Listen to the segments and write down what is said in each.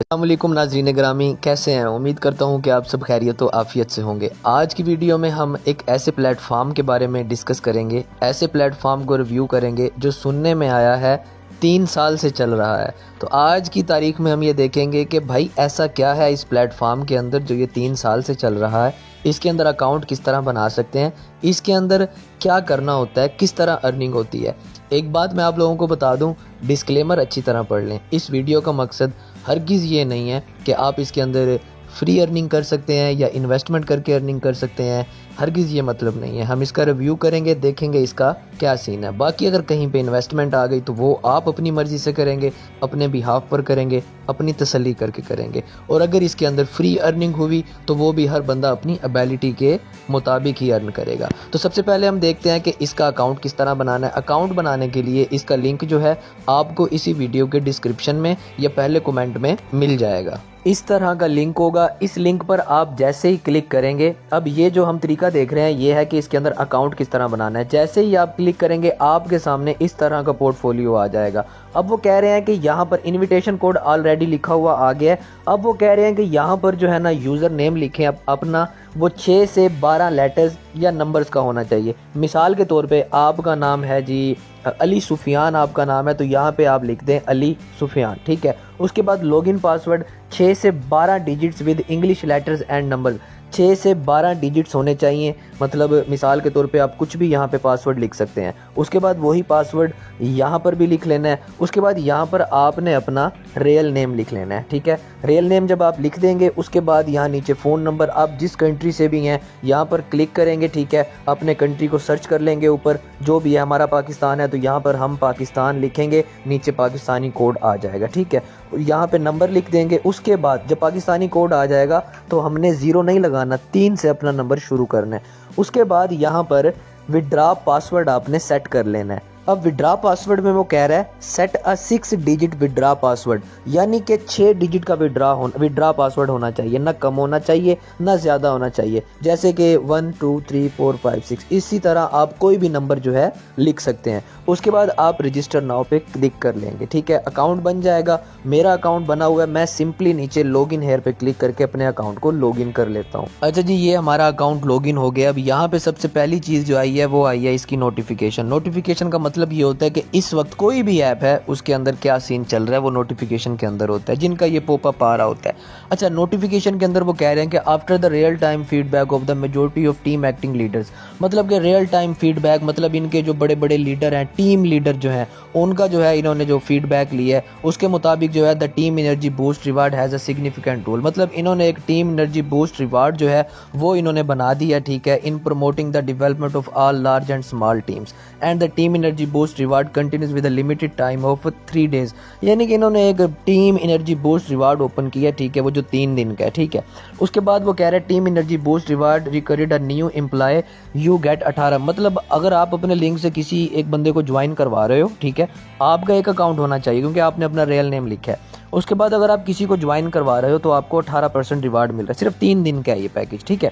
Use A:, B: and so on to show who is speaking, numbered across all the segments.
A: अस्सलामुअलैकुम नाज़रीन ग्रामी, कैसे हैं? उम्मीद करता हूं कि आप सब खैरियत व आफ़ियत से होंगे। आज की वीडियो में हम एक ऐसे प्लेटफॉर्म के बारे में डिस्कस करेंगे, ऐसे प्लेटफॉर्म को रिव्यू करेंगे जो सुनने में आया है 3 साल से चल रहा है। तो आज की तारीख में हम ये देखेंगे कि भाई ऐसा क्या है इस प्लेटफॉर्म के अंदर जो ये 3 साल से चल रहा है। इसके अंदर अकाउंट किस तरह बना सकते हैं, इसके अंदर क्या करना होता है, किस तरह अर्निंग होती है। एक बात मैं आप लोगों को बता दूं, डिस्क्लेमर अच्छी तरह पढ़ लें। इस वीडियो का मकसद हरगिज़ ये नहीं है कि आप इसके अंदर फ्री अर्निंग कर सकते हैं या इन्वेस्टमेंट करके अर्निंग कर सकते हैं। हरगिज़ ये मतलब नहीं है। हम इसका रिव्यू करेंगे, देखेंगे इसका क्या सीन है। बाकी अगर कहीं पे इन्वेस्टमेंट आ गई तो वो आप अपनी मर्ज़ी से करेंगे, अपने बिहाफ पर करेंगे, अपनी तसल्ली करके करेंगे। और अगर इसके अंदर फ्री अर्निंग हुई तो वो भी हर बंदा अपनी एबिलिटी के मुताबिक ही अर्न करेगा। तो सबसे पहले हम देखते हैं कि इसका अकाउंट किस तरह बनाना है। अकाउंट बनाने के लिए इसका लिंक जो है आपको इसी वीडियो के डिस्क्रिप्शन में या पहले कमेंट में मिल जाएगा। इस तरह का लिंक होगा। इस लिंक पर आप जैसे ही क्लिक करेंगे, अब ये जो हम तरीका देख रहे हैं ये है कि इसके अंदर अकाउंट किस तरह बनाना है। जैसे ही आप क्लिक करेंगे आपके सामने इस तरह का पोर्टफोलियो आ जाएगा। अब वो कह रहे हैं कि यहाँ पर इनविटेशन कोड ऑलरेडी लिखा हुआ आ गया है। अब वो कह रहे हैं कि यहाँ पर जो है ना यूज़र नेम लिखें अपना, वो 6 से 12 लेटर्स या नंबर्स का होना चाहिए। मिसाल के तौर पे आपका नाम है जी अली सुफियान, आपका नाम है तो यहाँ पे आप लिख दें अली सुफियान, ठीक है। उसके बाद लॉगिन पासवर्ड 6 से 12 digits with English letters and numbers. 6 से 12 डिजिट्स होने चाहिए। मतलब मिसाल के तौर पे आप कुछ भी यहाँ पे पासवर्ड लिख सकते हैं। उसके बाद वही पासवर्ड यहाँ पर भी लिख लेना है। उसके बाद यहाँ पर आपने अपना रियल नेम लिख लेना है, ठीक है। रियल नेम जब आप लिख देंगे उसके बाद यहाँ नीचे फ़ोन नंबर, आप जिस कंट्री से भी हैं यहाँ पर क्लिक करेंगे, ठीक है। अपने कंट्री को सर्च कर लेंगे, ऊपर जो भी है, हमारा पाकिस्तान है तो यहाँ पर हम पाकिस्तान लिखेंगे, नीचे पाकिस्तानी कोड आ जाएगा, ठीक है। यहाँ पे नंबर लिख देंगे। उसके बाद जब पाकिस्तानी कोड आ जाएगा तो हमने 0 नहीं लगाना, 3 से अपना नंबर शुरू करना है। उसके बाद यहाँ पर विड्रा पासवर्ड आपने सेट कर लेना है। अब विड्रा पासवर्ड में वो कह रहा है सेट अ 6 डिजिट विड्रा पासवर्ड, यानी कि 6 डिजिट का विड्रा पासवर्ड होना चाहिए, ना कम होना चाहिए ना ज़्यादा होना चाहिए। जैसे कि 1 2 3 4 5 6, इसी तरह आप कोई भी नंबर जो है लिख सकते हैं। उसके बाद आप रजिस्टर नाउ पे क्लिक कर लेंगे, ठीक है। अकाउंट बन जाएगा। मेरा अकाउंट बना हुआ है, मैं सिंपली नीचे लॉगिन हेयर पे क्लिक करके अपने अकाउंट को लॉगिन कर लेता हूँ। अच्छा जी, ये हमारा अकाउंट लॉगिन हो गया। अब यहाँ पे सबसे पहली चीज़ जो आई है वो आई है इसकी नोटिफिकेशन। नोटिफिकेशन का मतलब ये होता है कि इस वक्त कोई भी ऐप है उसके अंदर क्या सीन चल रहा है वो नोटिफिकेशन के अंदर होता है, जिनका ये पॉपअप आ रहा होता है। अच्छा, नोटिफिकेशन के अंदर वो कह रहे हैं कि after the real time feedback of the majority of team acting leaders, मतलब कि रियल टाइम फीडबैक मतलब इनके जो बड़े बड़े लीडर हैं, टीम लीडर जो हैं, उनका जो है इन्होंने जो फीडबैक लिया है उसके मुताबिक जो है the team energy boost reward has a significant role, मतलब इन्होंने एक टीम एनर्जी बूस्ट रिवार्ड जो है वो इन्होंने बना दिया, ठीक है, इन promoting the development of all large and small teams and the team energy boost reward continues with a limited time of 3 days. यानी कि इन्होंने एक team energy boost reward open किया, ठीक है, वो जो 3 दिन का है, ठीक है। उसके बाद वो कह रहे हैं team energy boost reward recruit a new employ you get 18, मतलब अगर आप अपने लिंक से किसी एक बंदे को ज्वाइन करवा रहे हो, ठीक है, आपका एक अकाउंट होना चाहिए क्योंकि आपने अपना रियल नेम लिखा है। उसके बाद अगर आप किसी को ज्वाइन करवा रहे हो तो आपको 18% रिवार्ड मिल रहा है। सिर्फ 3 दिन का है ये पैकेज, ठीक है।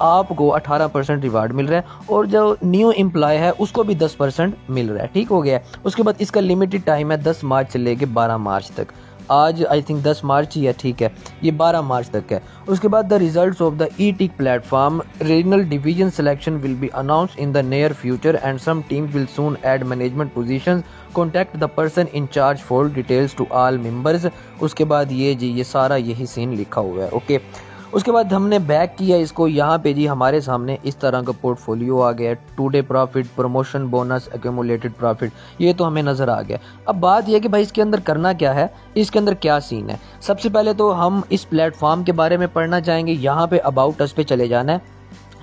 A: आपको 18% रिवार्ड मिल रहा है और जो न्यू एम्प्लॉय है उसको भी 10% मिल रहा है, ठीक हो गया। उसके बाद इसका लिमिटेड टाइम है 10 मार्च से लेके 12 मार्च तक। आज आई थिंक 10 मार्च ही है, ठीक है, ये 12 मार्च तक है। उसके बाद the results of the E tick platform regional division selection will be announced in the near future and some teams will soon add management positions, contact the person in charge for details to all members. उसके बाद ये जी ये सारा यही scene लिखा हुआ है, okay. उसके बाद हमने बैक किया इसको, यहाँ पे जी हमारे सामने इस तरह का पोर्टफोलियो आ गया है। Today profit, promotion bonus, accumulated profit, ये तो हमें नज़र आ गया। अब बात यह कि भाई इसके अंदर करना क्या है, इसके अंदर क्या सीन है। सबसे पहले तो हम इस प्लेटफॉर्म के बारे में पढ़ना चाहेंगे। यहाँ पे अबाउट अस पे चले जाना है।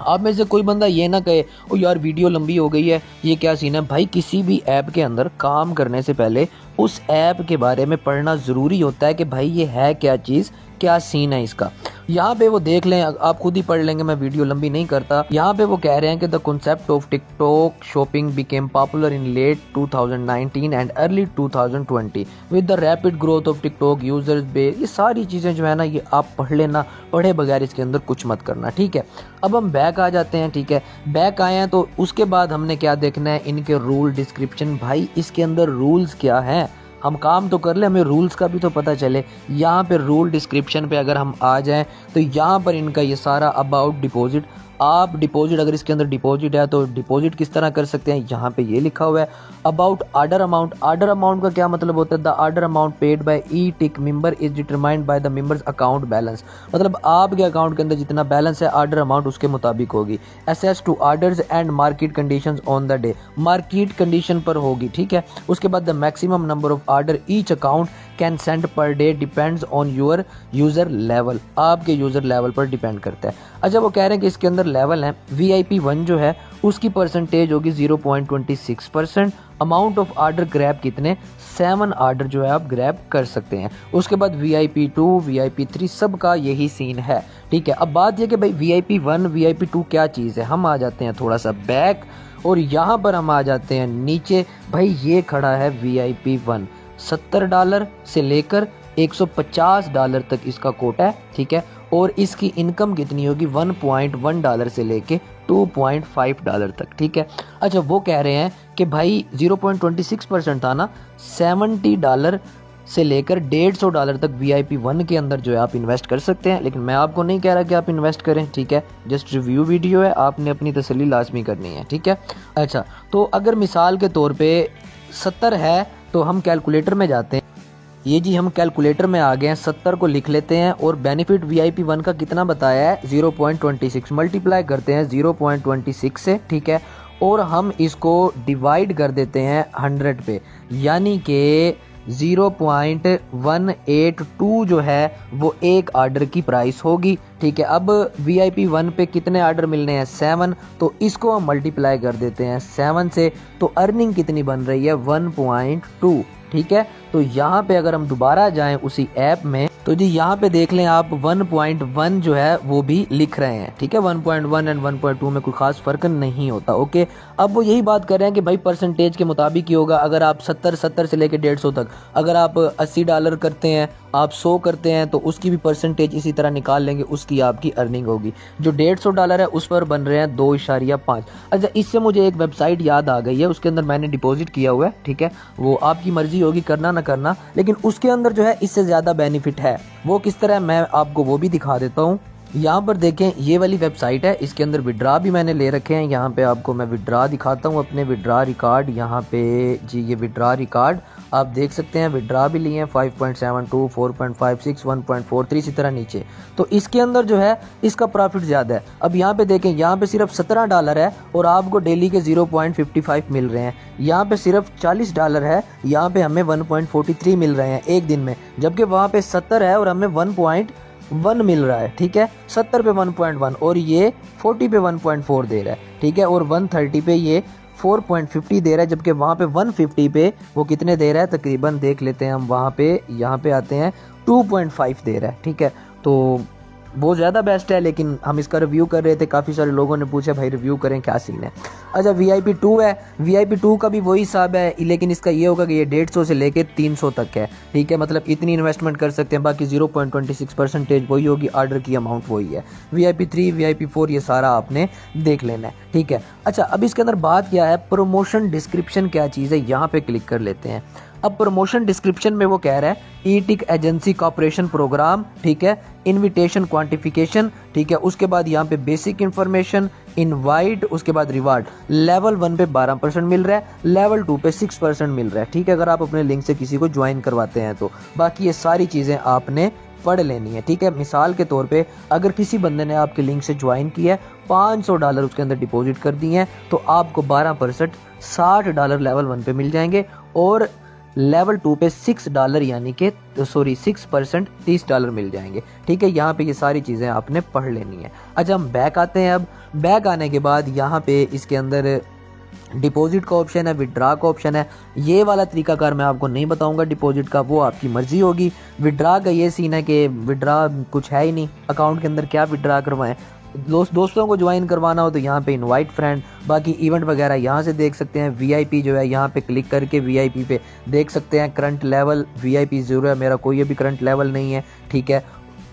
A: आप में से कोई बंदा ये ना कहे ओ यार वीडियो लंबी हो गई है, ये क्या सीन है। भाई किसी भी ऐप के अंदर काम करने से पहले उस ऐप के बारे में पढ़ना ज़रूरी होता है कि भाई ये है क्या चीज़, क्या सीन है इसका। यहाँ पे वो देख लें, आप खुद ही पढ़ लेंगे, मैं वीडियो लंबी नहीं करता। यहाँ पे वो कह रहे हैं कि the concept of TikTok shopping became popular in late 2019 and early 2020 with the rapid growth of TikTok users base. ये सारी चीज़ें जो है ना ये आप पढ़ लेना, पढ़े बगैर इसके अंदर कुछ मत करना, ठीक है। अब हम बैक आ जाते हैं, ठीक है। बैक आए हैं तो उसके बाद हमने क्या देखना है, इनके रूल डिस्क्रिप्शन। भाई इसके अंदर रूल्स क्या हैं हम काम तो कर ले, हमें रूल्स का भी तो पता चले। यहाँ पे रूल डिस्क्रिप्शन पे अगर हम आ जाएं तो यहाँ पर इनका ये सारा अबाउट डिपॉजिट, आप डिपॉजिट अगर इसके अंदर डिपॉजिट है तो डिपॉजिट किस तरह कर सकते हैं, यहाँ पे ये लिखा हुआ है। About order amount, order amount का क्या मतलब होता है, the order amount paid by E tick member is determined by the members account balance, मतलब आपके अकाउंट के अंदर जितना बैलेंस है ऑर्डर अमाउंट उसके मुताबिक होगी। Access to orders and market conditions on the day, market condition पर होगी, ठीक है। उसके बाद the maximum number of order each account can send per day depends on your user level, आपके यूज़र लेवल पर डिपेंड करता है। अच्छा, वो कह रहे हैं कि इसके अंदर लेवल है, VIP 1 जो है उसकी परसेंटेज होगी 0.26%। अमाउंट ऑफ ऑर्डर ग्रैब कितने, 7 ऑर्डर जो है आप ग्रैब कर सकते हैं। उसके बाद VIP 2, VIP 3 सब का यही सीन है, ठीक है। अब बात यह कि भाई VIP 1, VIP 2 क्या चीज़ है, हम आ जाते हैं थोड़ा सा बैक और यहाँ पर हम आ जाते हैं नीचे। भाई ये खड़ा है VIP 1, $70 से लेकर $150 तक इसका कोटा है, ठीक है। और इसकी इनकम कितनी होगी, $1.1 से लेके $2.5 तक, ठीक है। अच्छा, वो कह रहे हैं कि भाई 0.26% था ना, $70 से लेकर $150 तक VIP 1 के अंदर जो है आप इन्वेस्ट कर सकते हैं। लेकिन मैं आपको नहीं कह रहा कि आप इन्वेस्ट करें, ठीक है, जस्ट रिव्यू वीडियो है, आपने अपनी तसल्ली लाजमी करनी है, ठीक है। अच्छा, तो अगर मिसाल के तौर पे 70 है तो हम कैलकुलेटर में जाते हैं, ये जी हम कैलकुलेटर में आ गए हैं, 70 को लिख लेते हैं और बेनिफिट VIP 1 का कितना बताया है 0.26, मल्टीप्लाई करते हैं 0.26 से, ठीक है। और हम इसको डिवाइड कर देते हैं 100 पे, यानी कि 0.182 जो है वो एक ऑर्डर की प्राइस होगी, ठीक है। अब VIP 1 पे कितने ऑर्डर मिलने हैं, 7, तो इसको हम मल्टीप्लाई कर देते हैं 7 से, तो अर्निंग कितनी बन रही है 1.2, ठीक है। तो यहाँ पे अगर हम दोबारा जाएं उसी ऐप में तो जी यहाँ पे देख लें आप 1.1 जो है वो भी लिख रहे हैं, ठीक है। 1.1 एंड 1.2 में कोई खास फर्क नहीं होता, ओके। अब वो यही बात कर रहे हैं कि भाई परसेंटेज के मुताबिक ही होगा। अगर आप 70 से लेके 150 तक, अगर आप $80 करते हैं, आप 100 करते हैं, तो उसकी भी परसेंटेज इसी तरह निकाल लेंगे, उसकी आपकी अर्निंग होगी। जो $150 है उस पर बन रहे हैं 2.5। अच्छा, इससे मुझे एक वेबसाइट याद आ गई है, उसके अंदर मैंने डिपॉजिट किया हुआ है, ठीक है। वो आपकी मर्जी होगी करना ना करना, लेकिन उसके अंदर जो है इससे ज़्यादा बेनिफिट है। वो किस तरह, मैं आपको वो भी दिखा देता हूँ। यहाँ पर देखें, ये वाली वेबसाइट है, इसके अंदर विड्रा भी मैंने ले रखे हैं। यहाँ पे आपको मैं विड्रा दिखाता हूँ, अपने विड्रा रिकॉर्ड, यहाँ पे जी ये विड्रा रिकॉर्ड आप देख सकते हैं। विड्रा भी लिए हैं 5.72, 4.56, 1.43, इसी तरह नीचे। तो इसके अंदर जो है इसका प्रॉफिट ज़्यादा है। अब यहाँ पे देखें, यहाँ पे सिर्फ $17 है और आपको डेली के 0.55 मिल रहे हैं। यहाँ पे सिर्फ $40 है, यहाँ पे हमें 1.43 मिल रहे हैं एक दिन में, जबकि वहाँ पे 70 है और हमें 1.1 मिल रहा है, ठीक है। 70 पे 1.1 और ये 40 पे 1.4 दे रहा है, ठीक है। और 130 पे ये 4.50 दे रहा है, जबकि वहाँ पे 150 पे वो कितने दे रहा है, तकरीबन देख लेते हैं हम, वहाँ पे यहाँ पे आते हैं 2.5 दे रहा है, ठीक है। तो वो ज़्यादा बेस्ट है, लेकिन हम इसका रिव्यू कर रहे थे, काफ़ी सारे लोगों ने पूछा भाई रिव्यू करें, क्या सीन है। अच्छा, VIP 2 है, VIP 2 का भी वही हिसाब है, लेकिन इसका ये होगा कि ये 150 से लेके 300 तक है, ठीक है। मतलब इतनी इन्वेस्टमेंट कर सकते हैं, बाकी 0.26% वही होगी, ऑर्डर की अमाउंट वही है। VIP 3, VIP 4 ये सारा आपने देख लेना है, ठीक है। अच्छा, अब इसके अंदर बात क्या है, प्रमोशन डिस्क्रिप्शन क्या चीज़ है, यहाँ पे क्लिक कर लेते हैं। अब प्रमोशन डिस्क्रिप्शन में वो कह रहा है ई-टिक एजेंसी कॉपरेशन प्रोग्राम, ठीक है, इनविटेशन क्वांटिफिकेशन, ठीक है। उसके बाद यहाँ पे बेसिक इन्फॉर्मेशन, इनवाइट, उसके बाद रिवार्ड। लेवल 1 पे 12% मिल रहा है, लेवल 2 पे 6% मिल रहा है, ठीक है, अगर आप अपने लिंक से किसी को ज्वाइन करवाते हैं तो। बाकी ये सारी चीज़ें आपने पढ़ लेनी है, ठीक है। मिसाल के तौर पे अगर किसी बंदे ने आपके लिंक से ज्वाइन किया है, $500 उसके अंदर डिपॉजिट कर दिए हैं, तो आपको 12% $60 लेवल 1 पे मिल जाएंगे और लेवल 2 पे $6 यानी कि 6% $30 मिल जाएंगे, ठीक है। यहाँ पे ये सारी चीज़ें आपने पढ़ लेनी है। अच्छा, हम बैक आते हैं। अब बैक आने के बाद यहाँ पे इसके अंदर डिपॉजिट का ऑप्शन है, विड्रा का ऑप्शन है। ये वाला तरीकाकार मैं आपको नहीं बताऊंगा डिपॉजिट का, वो आपकी मर्जी होगी। विड्रा का ये सीन है कि विड्रा कुछ है ही नहीं अकाउंट के अंदर, क्या विड्रा करवाएं। दोस्तों को ज्वाइन करवाना हो तो यहाँ पे इनवाइट फ्रेंड, बाकी इवेंट वगैरह यहाँ से देख सकते हैं। VIP जो है यहाँ पे क्लिक करके VIP पे देख सकते हैं करंट लेवल, VIP 0 है, मेरा कोई अभी करंट लेवल नहीं है, ठीक है।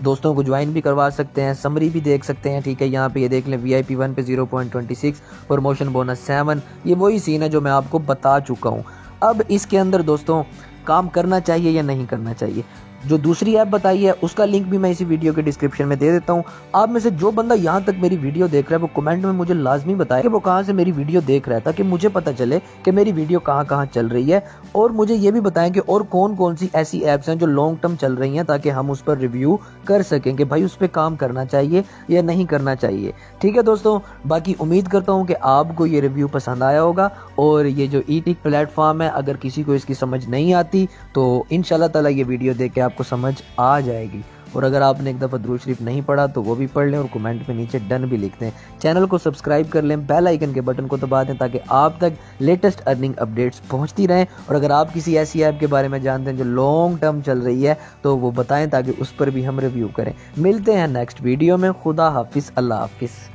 A: दोस्तों को ज्वाइन भी करवा सकते हैं, समरी भी देख सकते हैं, ठीक है। यहाँ पे ये देख लें VIP 1 पे 0.26, प्रमोशन बोनस 7, ये वही सीन है जो मैं आपको बता चुका हूँ। अब इसके अंदर दोस्तों काम करना चाहिए या नहीं करना चाहिए। जो दूसरी ऐप बताई है उसका लिंक भी मैं इसी वीडियो के डिस्क्रिप्शन में दे देता हूँ। आप में से जो बंदा यहाँ तक मेरी वीडियो देख रहा है वो कमेंट में मुझे लाजमी बताए कि वो कहाँ से मेरी वीडियो देख रहा है, ताकि मुझे पता चले कि मेरी वीडियो कहाँ कहाँ चल रही है। और मुझे ये भी बताएं कि और कौन कौन सी ऐसी ऐप्स हैं जो लॉन्ग टर्म चल रही हैं, ताकि हम उस पर रिव्यू कर सकें कि भाई उस पर काम करना चाहिए या नहीं करना चाहिए। ठीक है दोस्तों, बाकी उम्मीद करता हूँ कि आपको ये रिव्यू पसंद आया होगा। और ये जो ईटिक प्लेटफॉर्म है, अगर किसी को इसकी समझ नहीं आती तो इंशाल्लाह ताला ये वीडियो देख के आपको समझ आ जाएगी। और अगर आपने एक दफ़ा दुरूद शरीफ नहीं पढ़ा तो वो भी पढ़ लें और कमेंट में नीचे डन भी लिख दें। चैनल को सब्सक्राइब कर लें, बेल आइकन के बटन को दबा दें ताकि आप तक लेटेस्ट अर्निंग अपडेट्स पहुंचती रहें। और अगर आप किसी ऐसी ऐप के बारे में जानते हैं जो लॉन्ग टर्म चल रही है तो वो बताएं ताकि उस पर भी हम रिव्यू करें। मिलते हैं नेक्स्ट वीडियो में। खुदा हाफिज़, अल्लाह हाफिज़।